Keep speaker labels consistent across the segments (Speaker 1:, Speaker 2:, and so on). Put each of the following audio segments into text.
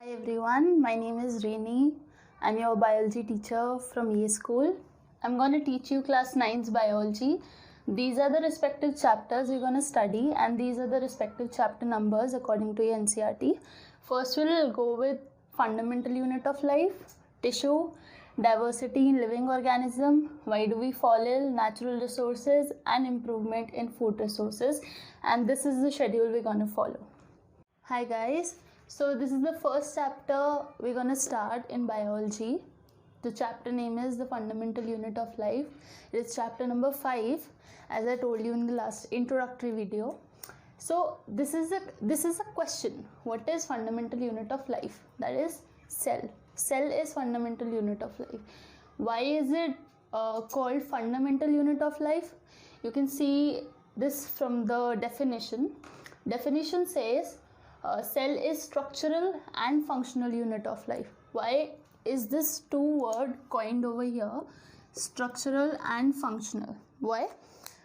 Speaker 1: Hi everyone, my name is Reeni. I'm your biology teacher from EA School. I'm going to teach you class 9's biology. These are the respective chapters we're going to study and these are the respective chapter numbers according to your NCERT. First we'll go with fundamental unit of life, tissue, diversity in living organism, why do we fall ill, natural resources and improvement in food resources, and this is the schedule we're going to follow. Hi guys, so this is the first chapter we're going to start in biology. The chapter name is the fundamental unit of life. It is chapter number 5 as I told you in the last introductory video. So this is a question. What is fundamental unit of life? That is cell. Cell is fundamental unit of life. Why is it called fundamental unit of life? You can see this from the definition. Definition says cell is structural and functional unit of life. Why is this two word coined over here, structural and functional? Why?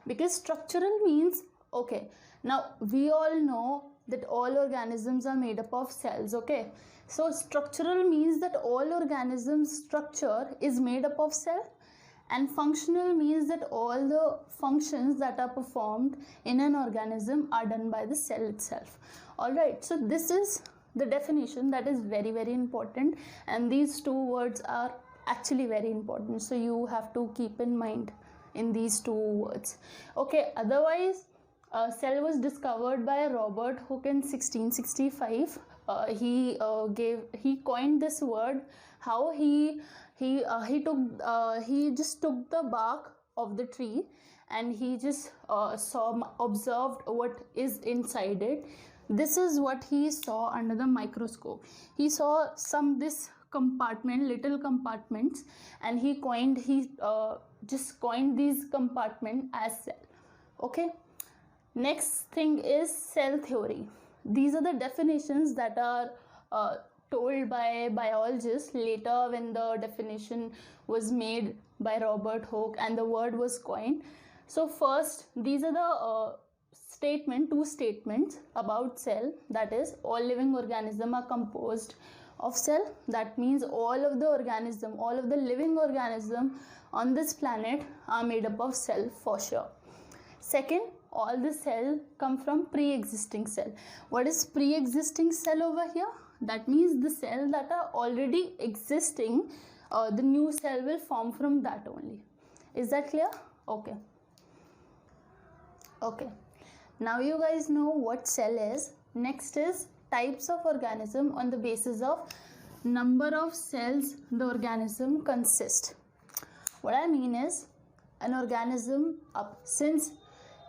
Speaker 1: Because structural means, okay, now we all know that all organisms are made up of cells, okay? So structural means that all organisms structure is made up of cell, and functional means that all the functions that are performed in an organism are done by the cell itself. Alright, so this is the definition that is very important, and these two words are actually very important, so you have to keep in mind in these two words. Okay, otherwise cell was discovered by Robert Hooke in 1665. He coined this word. How he just took the bark of the tree and he just observed what is inside it. This is what he saw under the microscope. He saw this compartment, little compartments, and he just coined these compartments as cell. Okay, next thing is cell theory. These are the definitions that are told by biologists later when the definition was made by Robert Hooke and the word was coined. So first, these are the two statements about cell. That is, all living organisms are composed of cell. That means all of the living organism on this planet are made up of cell for sure. Second, all the cell come from pre-existing cell. What is pre-existing cell over here? That means the cell that are already existing, the new cell will form from that only. Is that clear? Okay. Now you guys know what cell is. Next is types of organism on the basis of number of cells the organism consists. What I mean is, an organism, since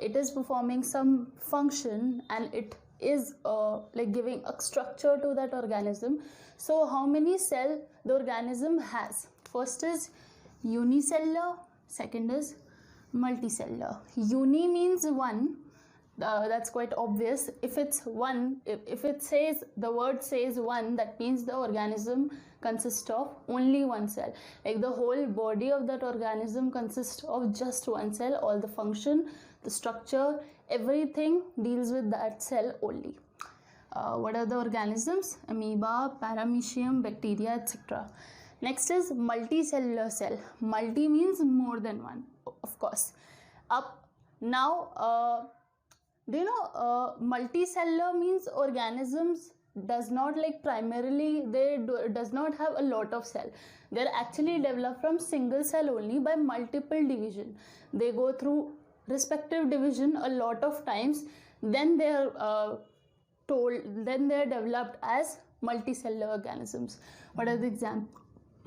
Speaker 1: it is performing some function and it is like giving a structure to that organism, so how many cells the organism has? First is unicellular, second is multicellular. Uni means one. That's quite obvious. If it's one, if it says, the word says one, that means the organism consists of only one cell. Like the whole body of that organism consists of just one cell. All the function, the structure, everything deals with that cell only. What are the organisms? Amoeba, paramecium, bacteria, etc. Next is multicellular cell. Multi means more than one, of course. Now, do you know multicellular means organisms does not primarily does not have a lot of cell. They're actually developed from single cell only by multiple division. They go through respective division a lot of times, then they're developed as multicellular organisms. What are the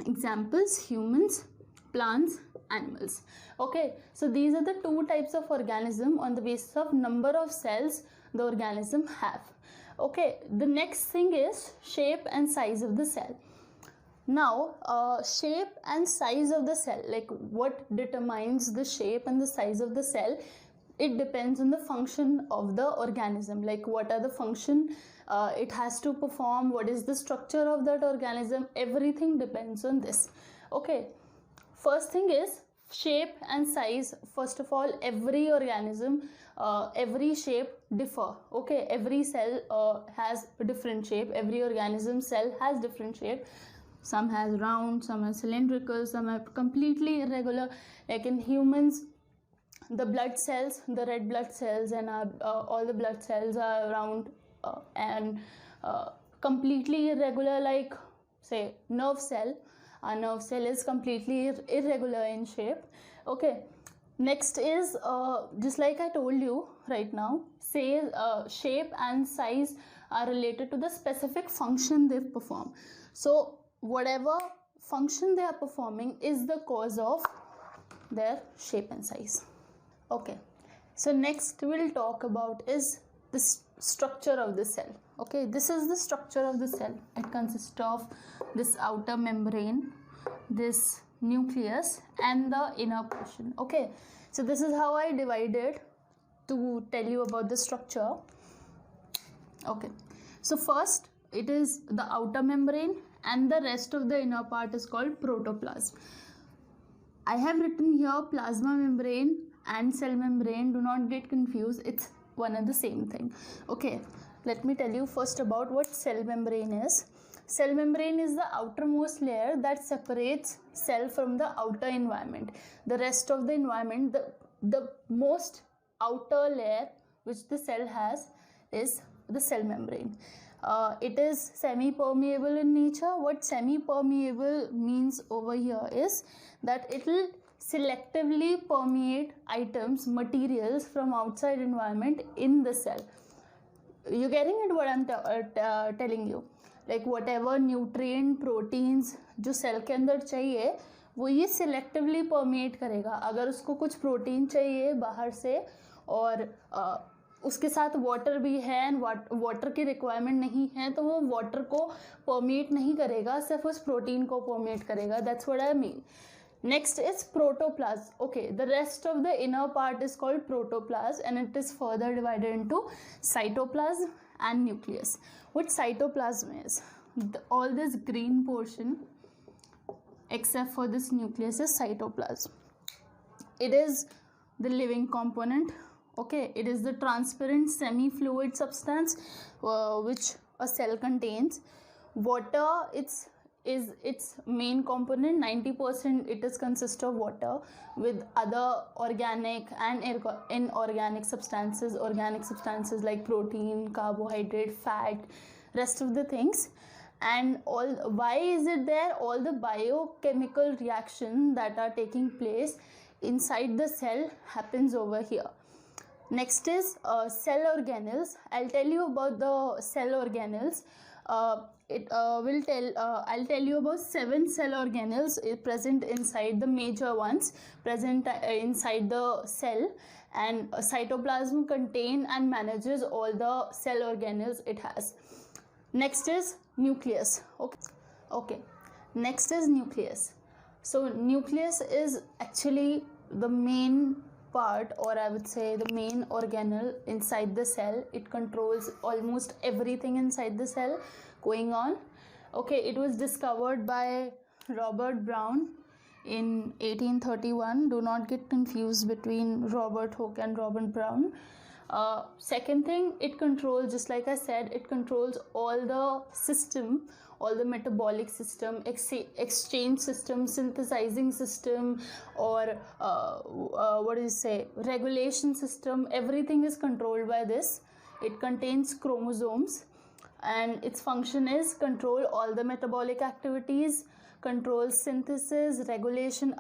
Speaker 1: examples? Humans, plants, animals. Okay, so these are the two types of organism on the basis of number of cells the organism have. Okay, the next thing is shape and size of the cell. Now, shape and size of the cell, like what determines the shape and the size of the cell? It depends on the function of the organism. Like what are the function it has to perform, what is the structure of that organism, everything depends on this. Okay, first thing is shape and size. First of all, every organism, every shape differ. Okay, every cell has a different shape. Every organism cell has different shape. Some has round, some are cylindrical, some are completely irregular. Like in humans, the blood cells, the red blood cells, and all the blood cells are round and completely irregular. Like say nerve cell, our nerve cell is completely irregular in shape. Okay, next is just like I told you right now, say shape and size are related to the specific function they perform. So whatever function they are performing is the cause of their shape and size. Okay, so next we'll talk about is the structure of the cell. Okay, this is the structure of the cell. It consists of this outer membrane, this nucleus, and the inner portion. Okay, so this is how I divided to tell you about the structure. Okay, so first it is the outer membrane, and the rest of the inner part is called protoplasm. I have written here plasma membrane and cell membrane. Do not get confused, it's one and the same thing. Okay, let me tell you first about what cell membrane is. Cell membrane is the outermost layer that separates cell from the outer environment. The rest of the environment, the most outer layer which the cell has is the cell membrane. It is semi-permeable in nature. What semi-permeable means over here is that it will selectively permeate items, materials from outside environment in the cell. You getting it what I'm telling you? Like whatever nutrient, proteins जो cell के अंदर चाहिए वो ये selectively permeate करेगा. अगर उसको कुछ प्रोटीन चाहिए बाहर से और उसके साथ वाटर भी है एंड वाटर की रिक्वायरमेंट नहीं है तो वो वाटर को परमेट नहीं करेगा, सिर्फ उस प्रोटीन को परमेट करेगा. That's what I mean. Next is protoplasm. Okay, the rest of the inner part is called protoplasm and it is further divided into cytoplasm and nucleus. What cytoplasm is? All this green portion except for this nucleus is cytoplasm. It is the living component. Okay, it is the transparent semi-fluid substance which a cell contains. Water, is its main component. 90% it is consist of water with other organic and inorganic substances. Organic substances like protein, carbohydrate, fat, rest of the things. And all, why is it there? All the biochemical reaction that are taking place inside the cell happens over here. Next is cell organelles. I'll tell you about the cell organelles. I'll tell you about 7 cell organelles present inside, the major ones present inside the cell, and cytoplasm contain and manages all the cell organelles it has. Next is nucleus. Okay. Next is nucleus. So nucleus is actually the main part, or I would say the main organelle inside the cell. It controls almost everything inside the cell going on. Okay, it was discovered by Robert Brown in 1831. Do not get confused between Robert Hooke and Robert Brown. Second thing, it controls, just like I said, it controls all the system, all the metabolic system, exchange system, synthesizing system, or regulation system. Everything is controlled by this. It contains chromosomes and its function is control all the metabolic activities, control synthesis, regulation.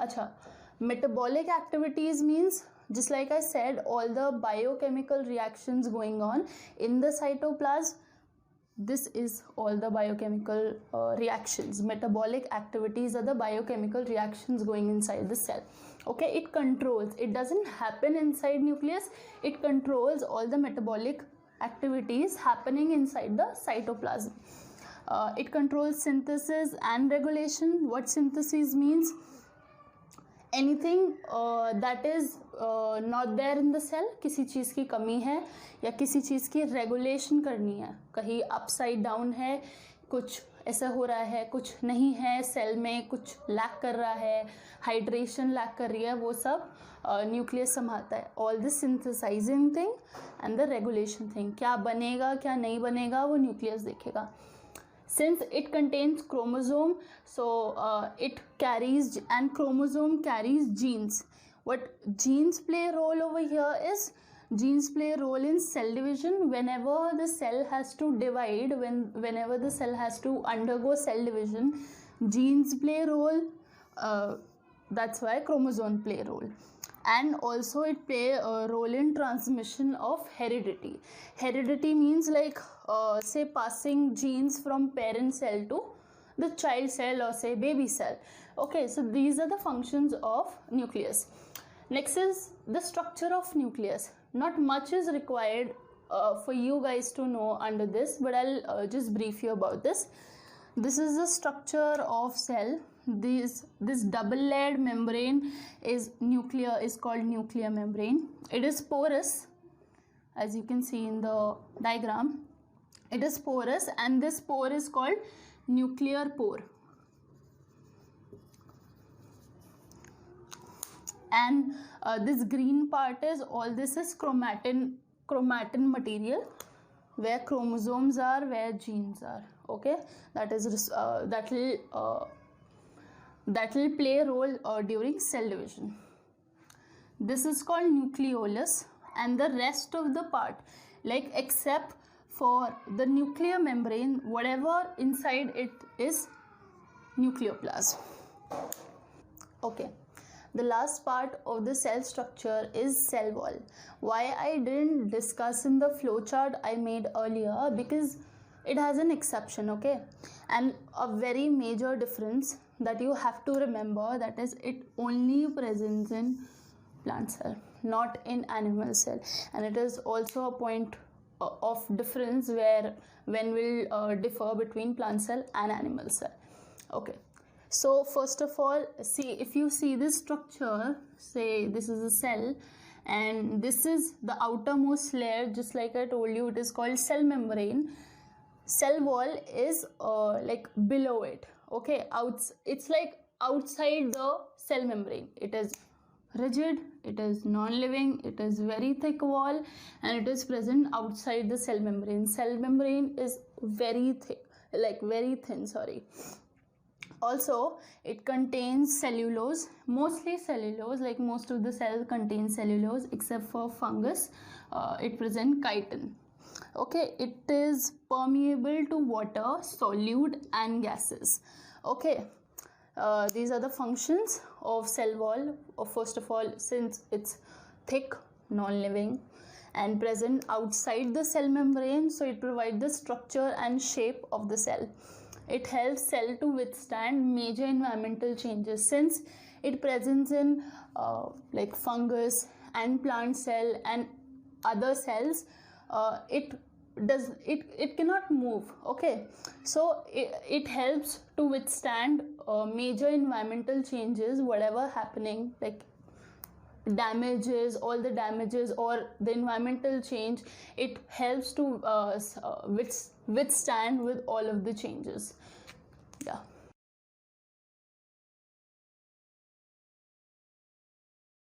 Speaker 1: Metabolic activities means, just like I said, all the biochemical reactions going on in the cytoplasm. This is all the biochemical reactions. Metabolic activities are the biochemical reactions going inside the cell. Okay, it controls. It doesn't happen inside nucleus. It controls all the metabolic activities happening inside the cytoplasm. It controls synthesis and regulation. What synthesis means? Anything that is not there in the cell, किसी चीज़ की कमी है या किसी चीज़ की regulation करनी है, कहीं अपसाइड डाउन है, कुछ ऐसा हो रहा है, कुछ नहीं है सेल में, कुछ लैक कर रहा है, हाइड्रेशन लैक कर रही है, वो सब न्यूक्लियस संभालता है. All this synthesising thing and the regulation thing, क्या बनेगा क्या नहीं बनेगा वो न्यूक्लियस देखेगा. Since it contains chromosome, so it carries, and chromosome carries genes. What genes play a role over here is, genes play a role in cell division. Whenever the cell has to divide, whenever the cell has to undergo cell division, genes play a role. That's why chromosome play a role. And also it play a role in transmission of heredity. Heredity means like say passing genes from parent cell to the child cell or say baby cell. Okay, so these are the functions of nucleus. Next is the structure of nucleus. Not much is required for you guys to know under this, but I'll just brief you about this. This is the structure of cell. This double layered membrane is called nuclear membrane. It is porous, as you can see in the diagram. It is porous, and this pore is called nuclear pore. And this green part is, all this is chromatin material, where chromosomes are, where genes are. Okay, that will play a role during cell division. This is called nucleolus, and the rest of the part, like except for the nuclear membrane, whatever inside it is nucleoplasm. Okay, the last part of the cell structure is cell wall. Why I didn't discuss in the flowchart I made earlier, because it has an exception. Okay, and a very major difference that you have to remember, that is, it only presents in plant cell, not in animal cell. And it is also a point of difference when we'll differ between plant cell and animal cell. Okay, so first of all, see, if you see this structure, say this is a cell and this is the outermost layer, just like I told you, it is called cell membrane. Cell wall is like below it. Okay, it's like outside the cell membrane. It is rigid, it is non-living, it is very thick wall, and it is present outside the cell membrane. Cell membrane is very thick, like very thin, sorry. Also, it contains cellulose, mostly cellulose, like most of the cells contain cellulose except for fungus. It presents chitin. Okay, it is permeable to water, solute and gases. Okay, these are the functions of cell wall. First of all, since it's thick, non-living and present outside the cell membrane, so it provides the structure and shape of the cell. It helps cell to withstand major environmental changes. Since it presents in like fungus and plant cell and other cells, it cannot move. Okay, so it helps to withstand major environmental changes, whatever happening, like damages, all the damages or the environmental change. It helps to withstand with all of the changes. Yeah.